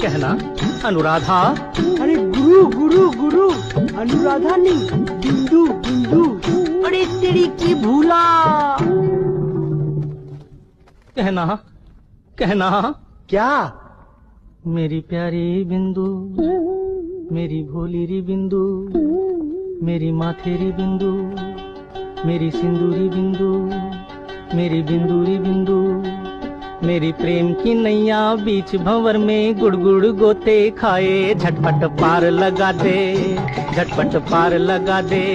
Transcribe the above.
कहना अनुराधा। अरे गुरु गुरु गुरु, अनुराधा नहीं, बिंदु बिंदु। अरे तेरी की भूला। कहना कहना क्या? मेरी प्यारी बिंदु, मेरी भोली री बिंदु, मेरी माथेरी बिंदु, मेरी सिंदूरी बिंदु, मेरी बिंदूरी बिंदु, मेरी प्रेम की नैया बीच भंवर में गुड़गुड़ गोते खाए, झटपट पार लगा दे, झटपट पार लगा दे।